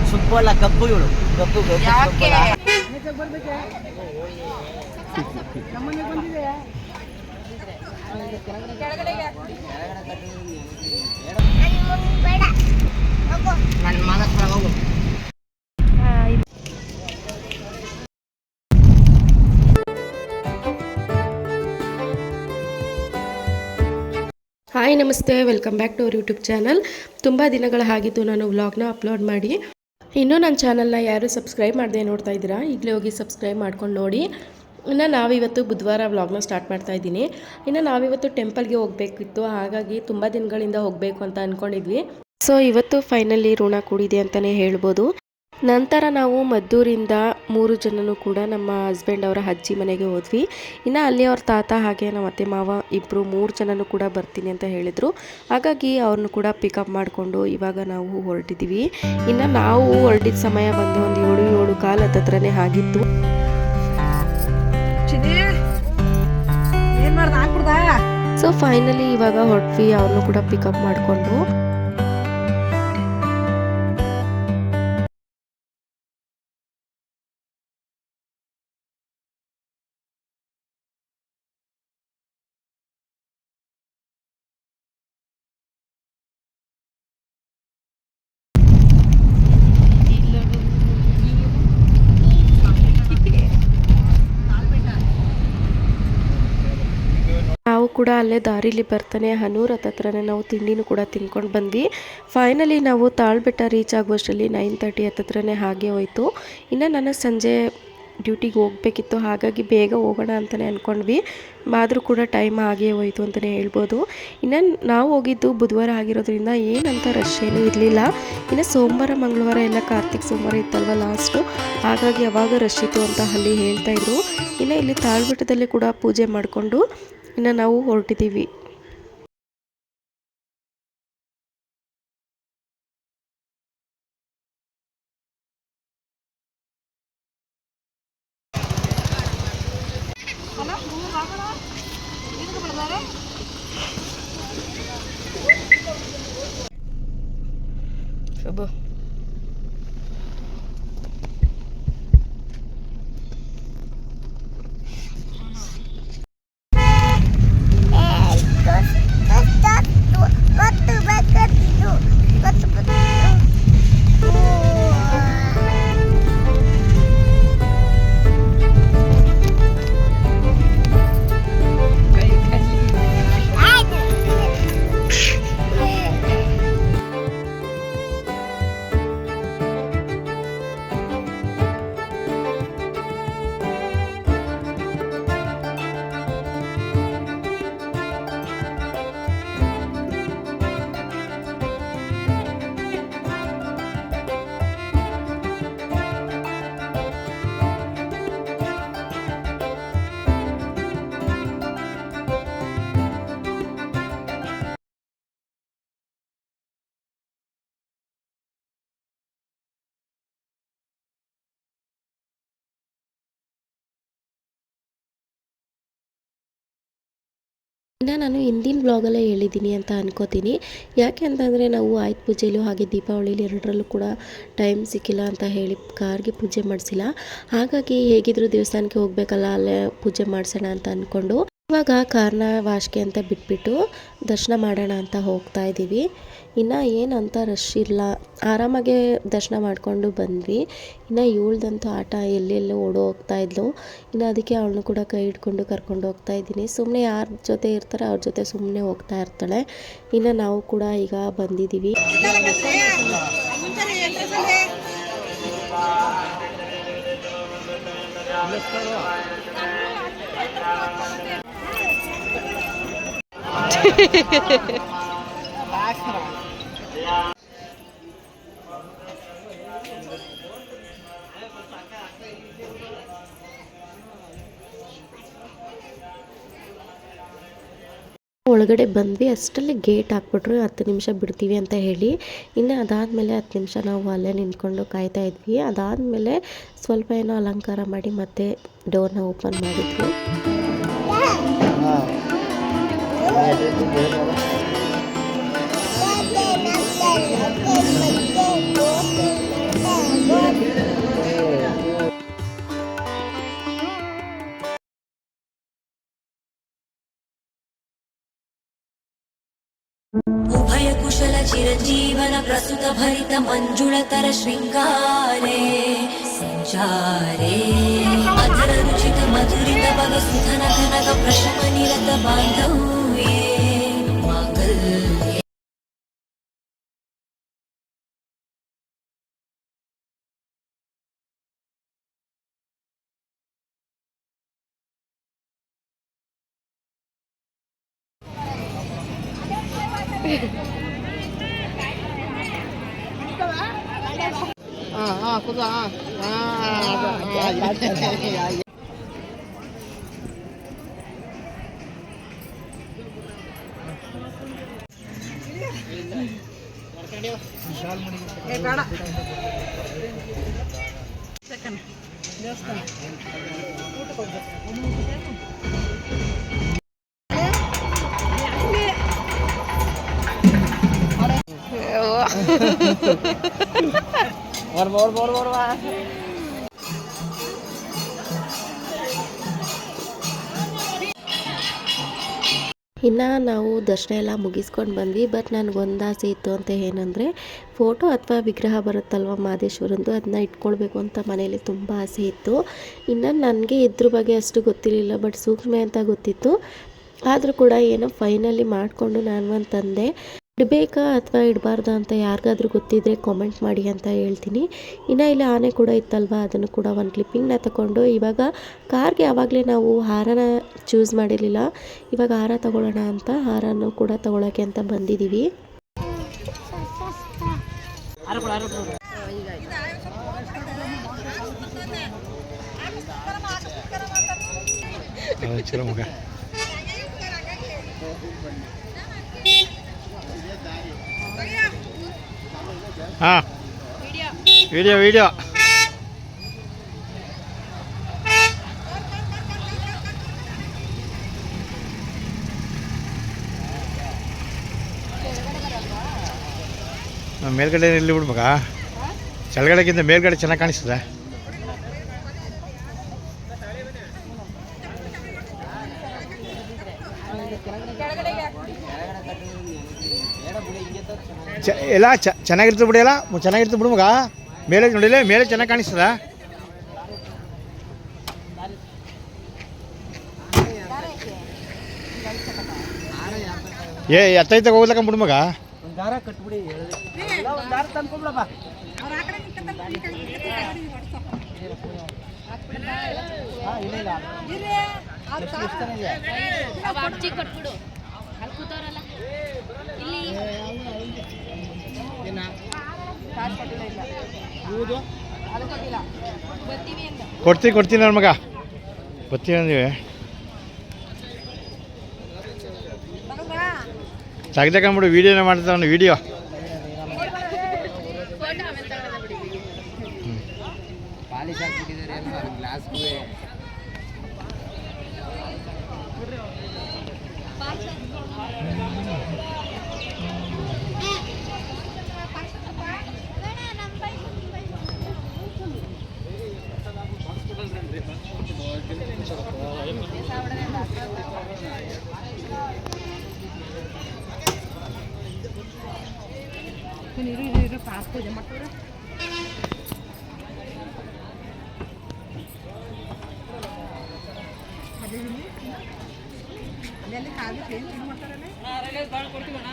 ಸುಬ್ಬಲ್ಲ ಗಬ್ಬು ಇವಳು ಗಬ್ಬು ಯಾಕೆ ನನ್ನ ಮನ ಹೋಗು. ಹಾಯ್ ನಮಸ್ತೆ, welcome back to our YouTube channel. ತುಂಬ ದಿನಗಳ ಆಗಿದ್ದು ನಾನು ವ್ಲಾಗ್ನ ಅಪ್ಲೋಡ್ ಮಾಡಿ. ಇನ್ನೂ ನನ್ನ ಚಾನಲ್ನ ಯಾರು ಸಬ್ಸ್ಕ್ರೈಬ್ ಮಾಡದೆ ನೋಡ್ತಾ ಇದ್ದೀರಾ, ಈಗಲೇ ಹೋಗಿ ಸಬ್ಸ್ಕ್ರೈಬ್ ಮಾಡ್ಕೊಂಡು ನೋಡಿ. ಇನ್ನು ನಾವಿವತ್ತು ಬುಧವಾರ ವ್ಲಾಗ್ನ ಸ್ಟಾರ್ಟ್ ಮಾಡ್ತಾ ಇದ್ದೀನಿ. ಇನ್ನು ನಾವಿವತ್ತು ಟೆಂಪಲ್ಗೆ ಹೋಗಬೇಕಿತ್ತು, ಹಾಗಾಗಿ ತುಂಬ ದಿನಗಳಿಂದ ಹೋಗಬೇಕು ಅಂತ ಅಂದ್ಕೊಂಡಿದ್ವಿ. ಸೊ ಇವತ್ತು ಫೈನಲಿ ಋಣ ಕೂಡಿದೆ ಅಂತಲೇ ಹೇಳ್ಬೋದು. ನಂತರ ನಾವು ಮದ್ದೂರಿಂದ 3 ಜನನೂ ಕೂಡ ನಮ್ಮ ಹಸ್ಬೆಂಡ್ ಅವರ ಅಜ್ಜಿ ಮನೆಗೆ ಹೋದ್ವಿ. ಇನ್ನು ಅಲ್ಲಿ ಅವ್ರ ತಾತ ಹಾಗೆ ನಮ್ಮ ಅತ್ತೆ ಮಾವ ಇಬ್ಬರು 3 ಜನನೂ ಕೂಡ ಬರ್ತೀನಿ ಅಂತ ಹೇಳಿದರು. ಹಾಗಾಗಿ ಅವ್ರನ್ನ ಕೂಡ ಪಿಕಪ್ ಮಾಡಿಕೊಂಡು ಇವಾಗ ನಾವು ಹೊರಟಿದ್ದೀವಿ. ಇನ್ನು ನಾವು ಹೊರಟಿದ್ದ ಸಮಯ ಬಂದು ಒಂದು 7:15 ಹತ್ರನೇ ಆಗಿತ್ತು. ಸೊ ಫೈನಲಿ ಇವಾಗ ಹೊರಟ್ವಿ, ಅವ್ರನ್ನೂ ಕೂಡ ಪಿಕಪ್ ಮಾಡಿಕೊಂಡು. ನಾವು ಕೂಡ ಅಲ್ಲೇ ದಾರಿಲಿ ಬರ್ತಾನೆ ಹನೂರ್ ಹತ್ರನೇ ನಾವು ತಿಂಡಿನೂ ಕೂಡ ತಿನ್ಕೊಂಡು ಬಂದ್ವಿ. ಫೈನಲಿ ನಾವು ತಾಳ್ಬೆಟ್ಟ ರೀಚ್ ಆಗುವಷ್ಟರಲ್ಲಿ 9:30 ಹತ್ರನೇ ಹಾಗೆ ಹೋಯಿತು. ಇನ್ನು ನನಗೆ ಸಂಜೆ ಡ್ಯೂಟಿಗೆ ಹೋಗಬೇಕಿತ್ತು, ಹಾಗಾಗಿ ಬೇಗ ಹೋಗೋಣ ಅಂತಲೇ ಅಂದ್ಕೊಂಡ್ವಿ. ಆದರೂ ಕೂಡ ಟೈಮ್ ಹಾಗೇ ಹೋಯಿತು ಅಂತಲೇ ಹೇಳ್ಬೋದು. ಇನ್ನು ನಾವು ಹೋಗಿದ್ದು ಬುಧವಾರ ಆಗಿರೋದ್ರಿಂದ ಏನಂತ ರಶ್ ಏನೂ ಇರಲಿಲ್ಲ. ಇನ್ನು ಸೋಮವಾರ ಮಂಗಳವಾರ ಎಲ್ಲ ಕಾರ್ತಿಕ್ ಸೋಮವಾರ ಇತ್ತಲ್ವ ಲಾಸ್ಟು, ಹಾಗಾಗಿ ಅವಾಗ ರಶ್ ಇತ್ತು ಅಂತ ಅಲ್ಲಿ ಹೇಳ್ತಾಯಿದ್ರು. ಇನ್ನು ಇಲ್ಲಿ ತಾಳ್ಬೆಟ್ಟದಲ್ಲಿ ಕೂಡ ಪೂಜೆ ಮಾಡಿಕೊಂಡು ಇನ್ನು ನಾವು ಹೊರಟಿದ್ದೀವಿ. ಶುಭ ಇನ್ನು ನಾನು ಹಿಂದಿನ ಬ್ಲಾಗಲ್ಲೇ ಹೇಳಿದ್ದೀನಿ ಅಂತ ಅನ್ಕೋತೀನಿ. ಯಾಕೆ ಅಂತಂದರೆ ನಾವು ಆಯುಧ ಪೂಜೆಯಲ್ಲೂ ಹಾಗೆ ದೀಪಾವಳಿಲಿ ಎರಡರಲ್ಲೂ ಕೂಡ ಟೈಮ್ ಸಿಕ್ಕಿಲ್ಲ ಅಂತ ಹೇಳಿ ಕಾರ್ಗೆ ಪೂಜೆ ಮಾಡಿಸಿಲ್ಲ. ಹಾಗಾಗಿ ಹೇಗಿದ್ದರೂ ದೇವಸ್ಥಾನಕ್ಕೆ ಹೋಗಬೇಕಲ್ಲ, ಅಲ್ಲೇ ಪೂಜೆ ಮಾಡಿಸೋಣ ಅಂತ ಅಂದ್ಕೊಂಡು ಇವಾಗ ಕಾರ್ನ ವಾಶ್ಗೆ ಅಂತ ಬಿಟ್ಬಿಟ್ಟು ದರ್ಶನ ಮಾಡೋಣ ಅಂತ ಹೋಗ್ತಾ ಇದ್ದೀವಿ. ಇನ್ನು ಏನಂತ ರಶ್ ಇಲ್ಲ, ಆರಾಮಾಗೆ ದರ್ಶನ ಮಾಡಿಕೊಂಡು ಬಂದ್ವಿ. ಇನ್ನು ಇವಳ್ದಂತೂ ಆಟ ಎಲ್ಲೆಲ್ಲೋ ಓಡೋ ಹೋಗ್ತಾ ಇದ್ಲು. ಇನ್ನು ಅದಕ್ಕೆ ಅವಳನ್ನು ಕೂಡ ಕೈ ಹಿಡ್ಕೊಂಡು ಕರ್ಕೊಂಡು ಹೋಗ್ತಾ ಇದ್ದೀನಿ. ಸುಮ್ಮನೆ ಯಾರ ಜೊತೆ ಇರ್ತಾರೆ ಅವ್ರ ಜೊತೆ ಸುಮ್ಮನೆ ಹೋಗ್ತಾ ಇರ್ತಾಳೆ. ಇನ್ನು ನಾವು ಕೂಡ ಈಗ ಬಂದಿದ್ದೀವಿ. ಒಳಗಡೆ ಬಂದ್ವಿ, ಅಷ್ಟರಲ್ಲಿ ಗೇಟ್ ಹಾಕ್ಬಿಟ್ರು 10 ನಿಮಿಷ ಬಿಡ್ತೀವಿ ಅಂತ ಹೇಳಿ. ಇನ್ನು ಅದಾದಮೇಲೆ 10 ನಿಮಿಷ ನಾವು ಅಲ್ಲೇ ನಿಂತ್ಕೊಂಡು ಕಾಯ್ತಾ ಇದ್ವಿ. ಅದಾದಮೇಲೆ ಸ್ವಲ್ಪ ಏನೋ ಅಲಂಕಾರ ಮಾಡಿ ಮತ್ತೆ ಡೋರ್ನ ಓಪನ್ ಮಾಡಿದ್ರು. चिरजीवन प्रसुत भरित मञ्जुळतर शृङ्गारे सञ्चारे अधर रुचित मधुरित भग सुधन घनक प्रशम निरत बान्धव्ये माङ्गल्ये ಕೂದ Bor. ಇನ್ನು ನಾವು ದರ್ಶನ ಎಲ್ಲ ಮುಗಿಸ್ಕೊಂಡು ಬಂದ್ವಿ. ಬಟ್ ನನಗೊಂದು ಆಸೆ ಇತ್ತು ಅಂತ ಏನಂದರೆ ಫೋಟೋ ಅಥವಾ ವಿಗ್ರಹ ಬರುತ್ತಲ್ವ ಮಹದೇಶ್ವರಂದು, ಅದನ್ನ ಇಟ್ಕೊಳ್ಬೇಕು ಅಂತ ಮನೇಲಿ ತುಂಬ ಆಸೆ ಇತ್ತು. ಇನ್ನು ನನಗೆ ಇದ್ರ ಬಗ್ಗೆ ಅಷ್ಟು ಗೊತ್ತಿರಲಿಲ್ಲ, ಬಟ್ ಸೂಕ್ಷ್ಮ ಅಂತ ಗೊತ್ತಿತ್ತು. ಆದರೂ ಕೂಡ ಏನೋ ಫೈನಲಿ ಮಾಡಿಕೊಂಡು ನಾನು ಅಂತಂದೆ. ಇಡಬೇಕಾ ಅಥವಾ ಇಡಬಾರ್ದಾ ಅಂತ ಯಾರಿಗಾದ್ರೂ ಗೊತ್ತಿದ್ದರೆ ಕಾಮೆಂಟ್ ಮಾಡಿ ಅಂತ ಹೇಳ್ತೀನಿ. ಇನ್ನು ಇಲ್ಲಿ ಆನೆ ಕೂಡ ಇತ್ತಲ್ವ, ಅದನ್ನು ಕೂಡ ಒಂದು ಕ್ಲಿಪ್ಪಿಂಗ್ನ ತಗೊಂಡು ಇವಾಗ ಕಾರ್ಗೆ ಆವಾಗಲೇ ನಾವು ಹಾರನ ಚೂಸ್ ಮಾಡಿರಲಿಲ್ಲ. ಇವಾಗ ಹಾರ ತಗೊಳ್ಳೋಣ ಅಂತ ಹಾರನ್ನು ಕೂಡ ತಗೊಳ್ಳೋಕ್ಕೆ ಅಂತ ಬಂದಿದ್ದೀವಿ. ಹಾಂ ವಿಡಿಯೋ ಮೇಲ್ಗಡೆ ಇಲ್ಲಿ ಬಿಡ್ಬೇಕಾ? ಕೆಳಗಡೆಗಿಂತ ಮೇಲ್ಗಡೆ ಚೆನ್ನಾಗಿ ಕಾಣಿಸ್ತದೆ. ಎಲ್ಲ ಚೆನ್ನಾಗಿರ್ತದೆ ಬಿಡಿ, ಎಲ್ಲ ಚೆನ್ನಾಗಿರ್ತದೆ ಬಿಡು ಮಗ. ಮೇಲೆ ನೋಡಿಲ್ಲ, ಮೇಲೆ ಚೆನ್ನಾಗಿ ಕಾಣಿಸ್ತದ. ಎತ್ತೈತೆ ಹೋಗ್ಲಕ್ಕ ಬಿಡು ಮಗ. ಕೊಡ್ತೀನಿ ನನ್ನ ಮಗ, ಬರ್ತೀವಿ ಅಂದಿವಿ. ತೆಗ್ದಕೊಂಬಿಡು, ವೀಡಿಯೋನೇ ಮಾಡ್ತಾನೆ ವೀಡಿಯೋ. ಪಾಲಿಶ್ ಹಾಕ್ಬಿಟ್ಟಿದ್ದಾರೆ ಗ್ಲಾಸ್ಗೂ. ಪಾಸ್ ಪೂಜೆ ಮಾಡ್ತಾರೆ. ಅಲ್ಲಿ ಕಾಲು ಚೇಂಜ್ ಮಾಡ್ತಾರಲ್ಲ, ಕೊಡ್ತೀವಣ್ಣ.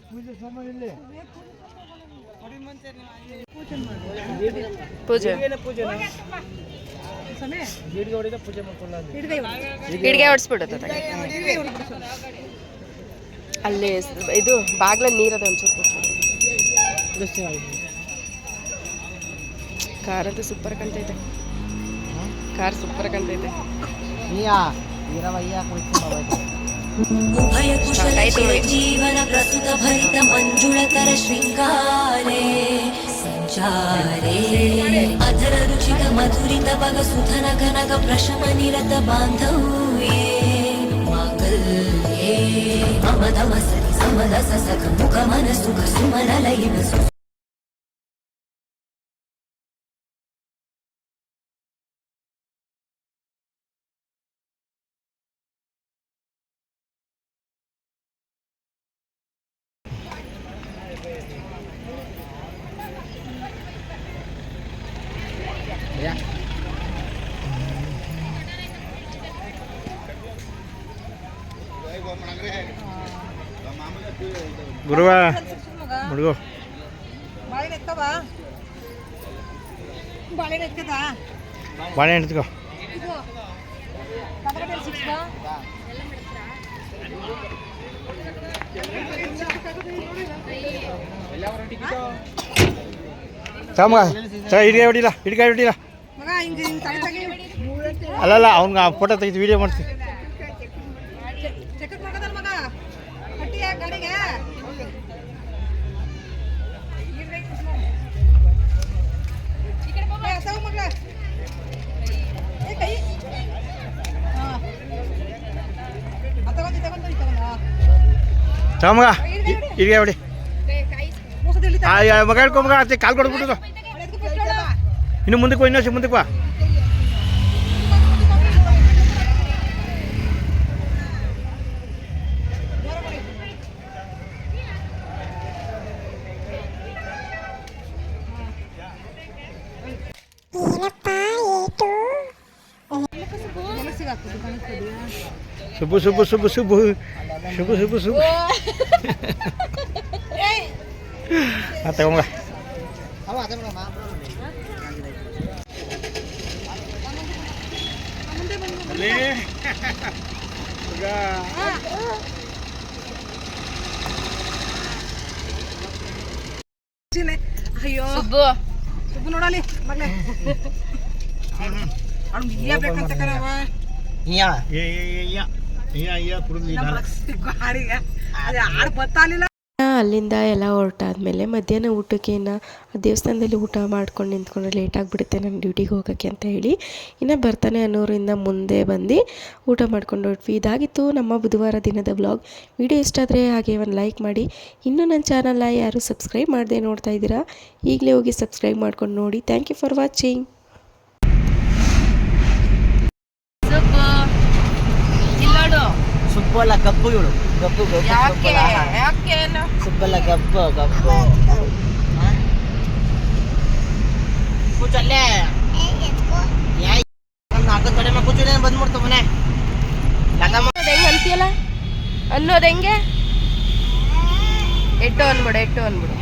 ಪೂಜೆ ಸಾಮಾನು ಇಲ್ಲಿ ಪೂಜೆ ಪೂಜೆ ಹಿಡಿಗೆ ಹೊಡ್ಸ್ಬಿಡುತ್ತೆ ಅಲ್ಲಿ ಇದು ಬಾಗ್ಲಲ್ಲಿ ನೀರದ ಒಂಚೂರು ಕೊಟ್ಬಿಡು. ಕಾರ್ ಅಂತೂ ಸೂಪರ್ ಕಾಣ್ತೈತೆ, ಕಾರ್ ಸೂಪರ್ ಕಾಣ್ತೈತೆ. उभय कुशल जीवन प्रस्तुत भरित मंजुळतर शृंगारे संचारे अधर रुचित मधुरित भग सुधन घनक प्रशम निरत बांधव्ये मांगल्ये मम तमसति समदस सख मुख मन सुख सुमन लयिन ಗುರುವ ಹುಡುಗು ಬಾಳೆಹಣ್ಣು ಎತ್ಕೋ. ತಮ್ಮ ಹಿಡಿಗೆ ಹೊಡಿಲ್ಲ, ಹಿಡಿಗೆ ಹೊಡಿಲ್ಲ. ಅಲ್ಲಲ್ಲ ಅವ್ನಿಗೆ ಫೋಟೋ ತೆಗೆದು ವಿಡಿಯೋ ಮಾಡ್ತೀನಿ. ತಮ್ಮಗ ಹಿಡಿಗೆ ಹೊಡಿ. ಮಗ ಹಿಡ್ಕೊ ಮಗ, ಅತ್ತೆ ಕಾಲು ಕೊಡ್ಬಿಟ್ಟು ಇನ್ನು ಮುಂದಕ್ಕೆ ಬಾ, ಇನ್ನೊಂದು ಮುಂದಕ್ಕೆ ಬಾ. ಸುಬ್ಬು ಸುಬ್ಬು ಸುಬ್ಬು ಸುಬ್ಬು ಶುಭು ಶುಭು ಶುಭು ತಗೊಂಬ. ಅಯ್ಯೋ ಸುಬ್ಬು ಸುಬ್ಬು ನೋಡಲಿ ಮಗ್ಲೆ ಬೇಕಂತ ಕಣವ ಹಾಡು ಬತ್ತಾಲಿಲ್ಲ. ಅಲ್ಲಿಂದ ಎಲ್ಲ ಹೊರಟಾದ್ಮೇಲೆ ಮಧ್ಯಾಹ್ನ ಊಟಕ್ಕೆ ಇನ್ನು ದೇವಸ್ಥಾನದಲ್ಲಿ ಊಟ ಮಾಡ್ಕೊಂಡು ನಿಂತ್ಕೊಂಡ್ರೆ ಲೇಟ್ ಆಗಿಬಿಡುತ್ತೆ ನನ್ನ ಡ್ಯೂಟಿಗೆ ಹೋಗೋಕ್ಕೆ ಅಂತ ಹೇಳಿ ಇನ್ನು ಬರ್ತಾನೆ ಅನ್ನೋರಿಂದ ಮುಂದೆ ಬಂದು ಊಟ ಮಾಡ್ಕೊಂಡು ಹೊರಟ್ವಿ. ಇದಾಗಿತ್ತು ನಮ್ಮ ಬುಧವಾರ ದಿನದ ವ್ಲಾಗ್. ವಿಡಿಯೋ ಇಷ್ಟ ಆದರೆ ಹಾಗೆ ಒಂದು ಲೈಕ್ ಮಾಡಿ. ಇನ್ನೂ ನನ್ನ ಚಾನಲ್ನ ಯಾರು ಸಬ್ಸ್ಕ್ರೈಬ್ ಮಾಡದೆ ನೋಡ್ತಾ ಇದ್ದೀರಾ, ಈಗಲೇ ಹೋಗಿ ಸಬ್ಸ್ಕ್ರೈಬ್ ಮಾಡ್ಕೊಂಡು ನೋಡಿ. Thank you for watching. ಸುಬ್ಬಲ್ಲ ಗಬ್ಬು ಇವಳು, ಗಬ್ಬು ಗಬ್ಬು ಸುಬ್ಬಲ್ಲ ಗಬ್ಬು ಗಬ್ಬು ಕೂಚಲ್ಲೇ ನಾಲ್ಕು ಕಡೆ ಕೂಚು ಬಂದ್ಬಿಡ್ತು ಮನೆ. ಹೆಂಗೆ ಅಂತೀಯಲ್ಲ ಅನ್ನೋದು ಹೆಂಗೆ ಎಟ್ಟು ಅನ್ಬಿಡು, ಎಟ್ಟು ಅನ್ಬಿಡು.